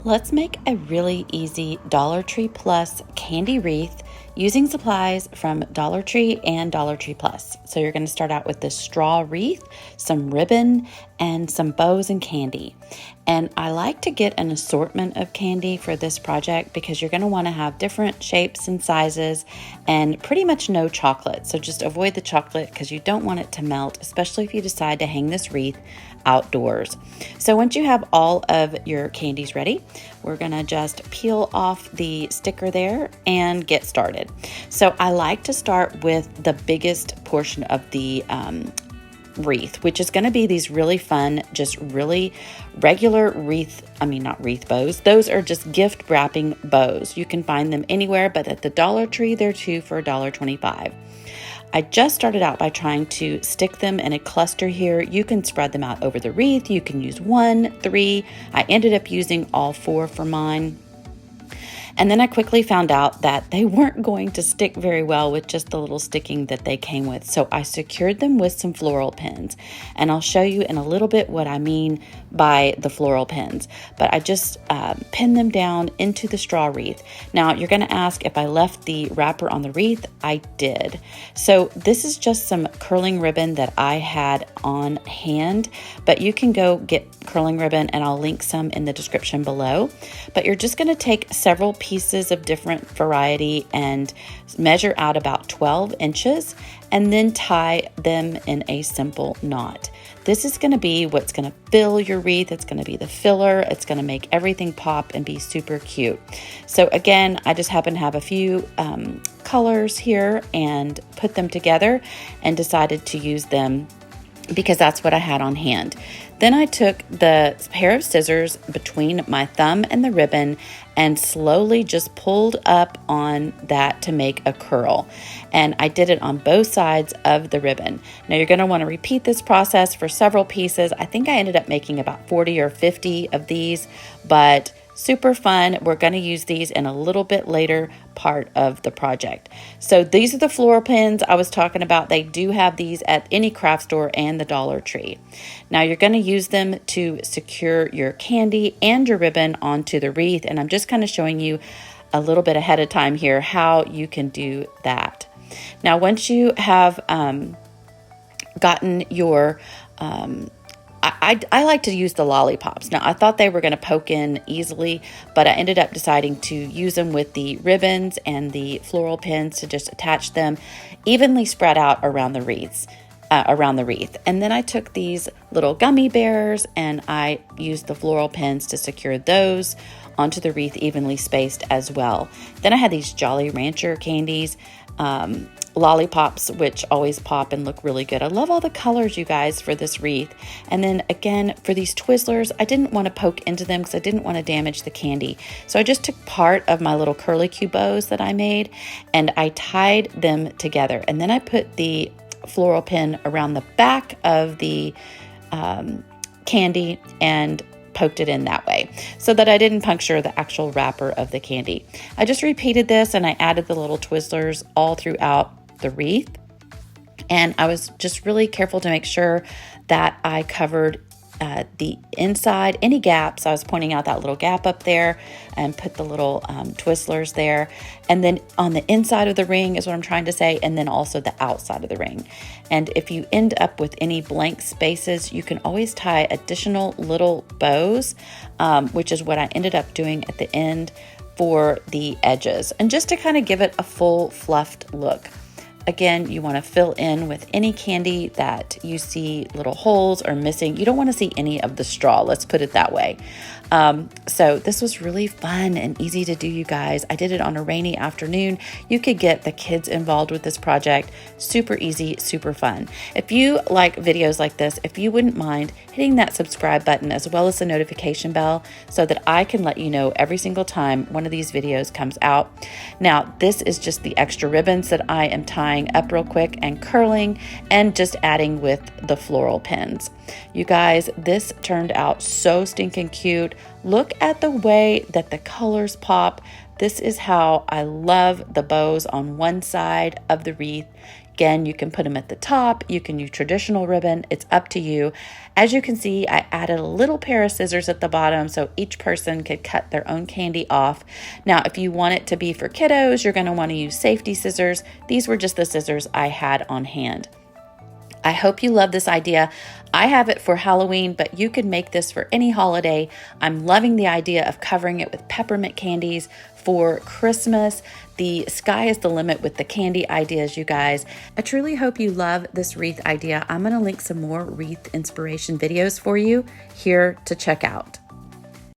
Let's make a really easy Dollar Tree Plus candy wreath using supplies from Dollar Tree and Dollar Tree Plus. So you're going to start out with this straw wreath, some ribbon, and some bows and candy. And I like to get an assortment of candy for this project because you're going to want to have different shapes and sizes and pretty much no chocolate. So just avoid the chocolate because you don't want it to melt, especially if you decide to hang this wreath outdoors. So once you have all of your candies ready, we're going to just peel off the sticker there and get started. So I like to start with the biggest portion of the wreath, which is going to be these really fun, just really regular not wreath bows. Those are just gift wrapping bows. You can find them anywhere, but at the Dollar Tree, they're two for $1.25. I just started out by trying to stick them in a cluster here. You can spread them out over the wreath. You can use 1, 3. I ended up using all 4 for mine. And then I quickly found out that they weren't going to stick very well with just the little sticking that they came with. So I secured them with some floral pins. And I'll show you in a little bit what I mean by the floral pins. But I just pinned them down into the straw wreath. Now you're going to ask if I left the wrapper on the wreath. I did. So this is just some curling ribbon that I had on hand. But you can go get curling ribbon and I'll link some in the description below. But you're just going to take several pieces of different variety and measure out about 12 inches and then tie them in a simple knot. This is going to be what's going to fill your wreath. It's going to be the filler. It's going to make everything pop and be super cute. So again, I just happen to have a few colors here and put them together and decided to use them because that's what I had on hand. Then I took the pair of scissors between my thumb and the ribbon and slowly just pulled up on that to make a curl. And I did it on both sides of the ribbon. Now you're going to want to repeat this process for several pieces. I think I ended up making about 40 or 50 of these, but super fun. We're going to use these in a little bit later part of the project. So these are the floral pins I was talking about. They do have these at any craft store and the Dollar Tree. Now you're going to use them to secure your candy and your ribbon onto the wreath. And I'm just kind of showing you a little bit ahead of time here how you can do that. Now once you have gotten your I like to use the lollipops. Now, I thought they were going to poke in easily, but I ended up deciding to use them with the ribbons and the floral pins to just attach them evenly spread out around the wreath. And then I took these little gummy bears and I used the floral pins to secure those onto the wreath evenly spaced as well. Then I had these Jolly Rancher candies, lollipops, which always pop and look really good. I love all the colors, you guys, for this wreath. And then again, for these Twizzlers, I didn't want to poke into them because I didn't want to damage the candy. So I just took part of my little curlicue bows that I made and I tied them together. And then I put the floral pin around the back of the candy and poked it in that way so that I didn't puncture the actual wrapper of the candy. I just repeated this and I added the little Twizzlers all throughout the wreath. And I was just really careful to make sure that I covered the inside, any gaps. I was pointing out that little gap up there and put the little Twizzlers there. And then on the inside of the ring is what I'm trying to say. And then also the outside of the ring. And if you end up with any blank spaces, you can always tie additional little bows, which is what I ended up doing at the end for the edges. And just to kind of give it a full fluffed look. Again, you want to fill in with any candy that you see little holes or missing. You don't want to see any of the straw, let's put it that way. So this was really fun and easy to do, you guys. I did it on a rainy afternoon. You could get the kids involved with this project. Super easy, super fun. If you like videos like this, if you wouldn't mind hitting that subscribe button as well as the notification bell so that I can let you know every single time one of these videos comes out. Now, this is just the extra ribbons that I am tying up real quick and curling and just adding with the floral pins. You guys, this turned out so stinking cute. Look at the way that the colors pop. This is how I love the bows on one side of the wreath. Again, you can put them at the top, you can use traditional ribbon, it's up to you. As you can see, I added a little pair of scissors at the bottom so each person could cut their own candy off. Now, if you want it to be for kiddos, you're gonna wanna use safety scissors. These were just the scissors I had on hand. I hope you love this idea. I have it for Halloween, but you could make this for any holiday. I'm loving the idea of covering it with peppermint candies for Christmas. The sky is the limit with the candy ideas, you guys. I truly hope you love this wreath idea. I'm gonna link some more wreath inspiration videos for you here to check out.